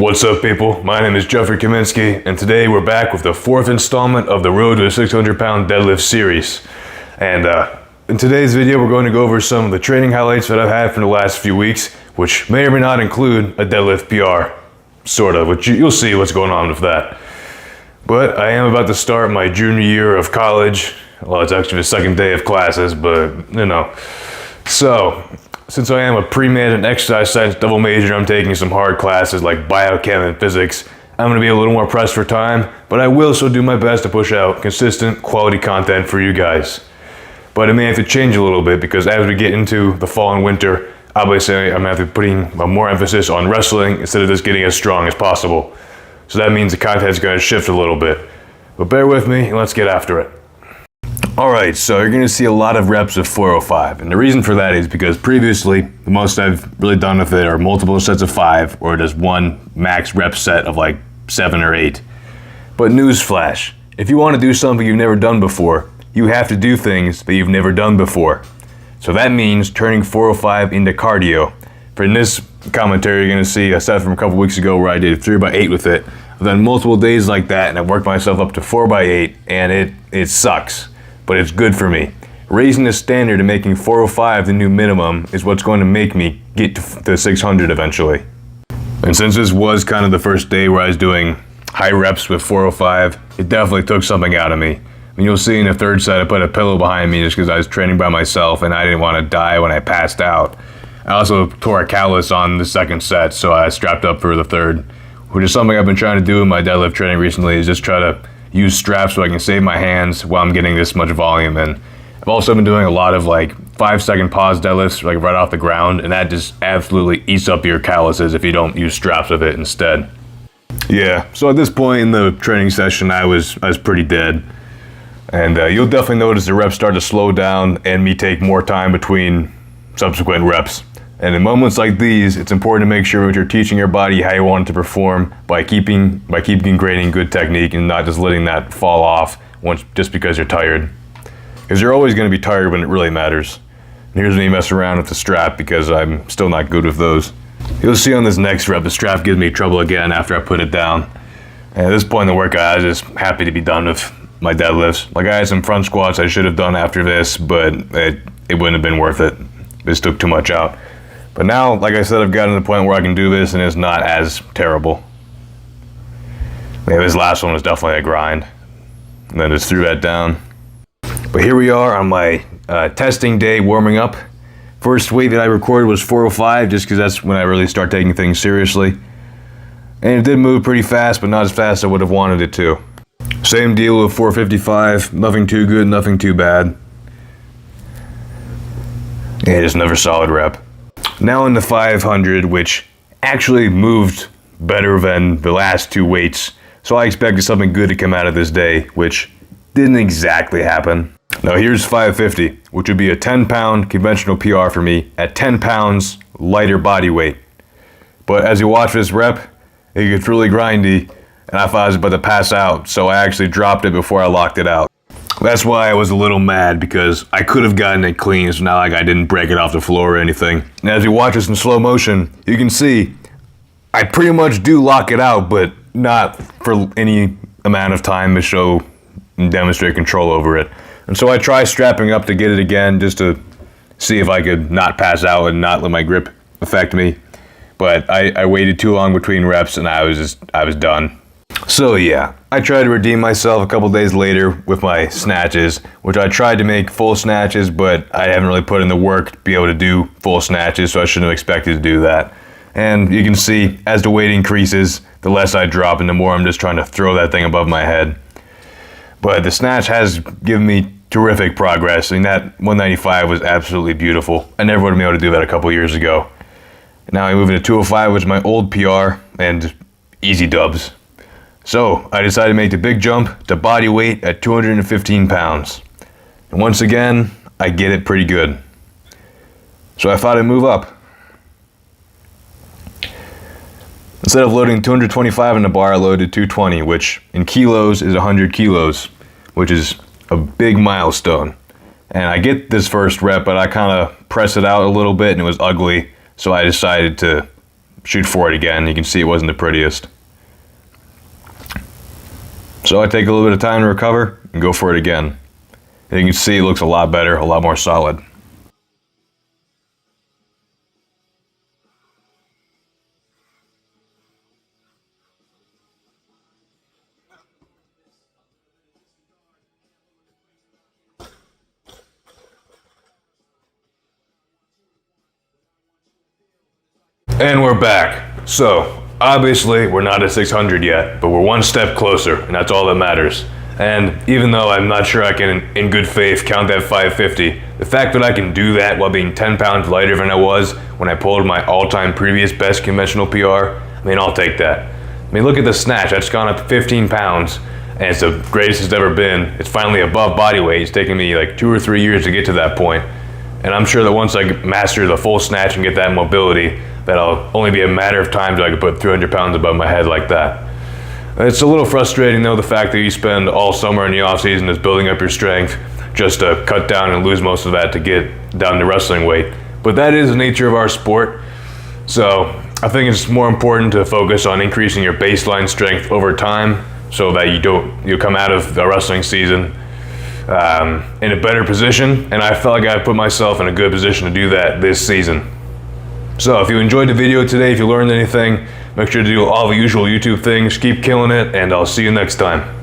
What's up, people? My name is Jeffrey Kaminsky, and today we're back with the fourth installment of the Road to a 600-Pound Deadlift series. And in today's video, we're going to go over some of the training highlights that I've had for the last few weeks, which may or may not include a deadlift PR, sort of, which you'll see what's going on with that. But I am about to start my junior year of college. Well, it's actually the second day of classes, but you know. So, since I am a pre-med and exercise science double major, I'm taking some hard classes like biochem and physics. I'm going to be a little more pressed for time, but I will still do my best to push out consistent quality content for you guys. But it may have to change a little bit because as we get into the fall and winter, obviously I'm going to have to be putting more emphasis on wrestling instead of just getting as strong as possible. So that means the content's going to shift a little bit. But bear with me and let's get after it. Alright, so you're going to see a lot of reps of 405, and the reason for that is because previously, the most I've really done with it are multiple sets of 5, or just one max rep set of like 7 or 8. But newsflash, if you want to do something you've never done before, you have to do things that you've never done before. So that means turning 405 into cardio. For in this commentary, you're going to see a set from a couple weeks ago where I did 3x8 with it. I've done multiple days like that, and I worked myself up to 4x8, and it sucks. But it's good for me. Raising the standard and making 405 the new minimum is what's going to make me get to 600 eventually. And since this was kind of the first day where I was doing high reps with 405, it definitely took something out of me. I mean, you'll see in the third set I put a pillow behind me just because I was training by myself and I didn't want to die when I passed out. I also tore a callus on the second set, so I strapped up for the third, which is something I've been trying to do in my deadlift training recently, is just try to use straps so I can save my hands while I'm getting this much volume. And I've also been doing a lot of like 5-second pause deadlifts like right off the ground, and that just absolutely eats up your calluses if you don't use straps with it instead. Yeah, so at this point in the training session I was pretty dead, and you'll definitely notice the reps start to slow down and me take more time between subsequent reps. And in moments like these, it's important to make sure that you're teaching your body how you want it to perform by keeping ingraining good technique and not just letting that fall off just because you're tired. Because you're always going to be tired when it really matters. And here's me messing around with the strap because I'm still not good with those. You'll see on this next rep, the strap gives me trouble again after I put it down. And at this point in the workout, I was just happy to be done with my deadlifts. Like I had some front squats I should have done after this, but it wouldn't have been worth it. This took too much out. But now, like I said, I've gotten to the point where I can do this and it's not as terrible. Yeah, this last one was definitely a grind. And then just threw that down. But here we are on my testing day warming up. First weight that I recorded was 405 just because that's when I really start taking things seriously. And it did move pretty fast, but not as fast as I would have wanted it to. Same deal with 455, nothing too good, nothing too bad. Yeah, just another solid rep. Now in the 500, which actually moved better than the last two weights. So I expected something good to come out of this day, which didn't exactly happen. Now here's 550, which would be a 10-pound conventional PR for me at 10 pounds lighter body weight. But as you watch this rep, it gets really grindy, and I thought I was about to pass out, so I actually dropped it before I locked it out. That's why I was a little mad, because I could have gotten it clean. It's not like I didn't break it off the floor or anything. And as you watch this in slow motion, you can see I pretty much do lock it out, but not for any amount of time to show and demonstrate control over it. And so I try strapping up to get it again just to see if I could not pass out and not let my grip affect me. But I waited too long between reps and I was done. So yeah, I tried to redeem myself a couple days later with my snatches, which I tried to make full snatches, but I haven't really put in the work to be able to do full snatches, so I shouldn't have expected to do that. And you can see, as the weight increases, the less I drop and the more I'm just trying to throw that thing above my head. But the snatch has given me terrific progress, and that 195 was absolutely beautiful. I never would have been able to do that a couple years ago. Now I move into 205, which is my old PR, and easy dubs. So I decided to make the big jump to body weight at 215 pounds. And once again, I get it pretty good. So I thought I'd move up. Instead of loading 225 in the bar, I loaded 220, which in kilos is 100 kilos, which is a big milestone. And I get this first rep, but I kind of press it out a little bit and it was ugly. So I decided to shoot for it again. You can see it wasn't the prettiest. So I take a little bit of time to recover and go for it again. And you can see it looks a lot better, a lot more solid. And we're back. So, obviously, we're not at 600 yet, but we're one step closer, and that's all that matters. And even though I'm not sure I can, in good faith, count that 550, the fact that I can do that while being 10 pounds lighter than I was when I pulled my all-time previous best conventional PR, I mean, I'll take that. I mean, look at the snatch. I've just gone up 15 pounds, and it's the greatest it's ever been. It's finally above body weight. It's taken me like 2 or 3 years to get to that point. And I'm sure that once I master the full snatch and get that mobility, that'll only be a matter of time till I can put 300 pounds above my head like that. It's a little frustrating though, the fact that you spend all summer in the off season just building up your strength just to cut down and lose most of that to get down to wrestling weight. But that is the nature of our sport. So I think it's more important to focus on increasing your baseline strength over time so that you come out of the wrestling season in a better position, and I felt like I put myself in a good position to do that this season. So if you enjoyed the video today, if you learned anything, make sure to do all the usual YouTube things, keep killing it, and I'll see you next time.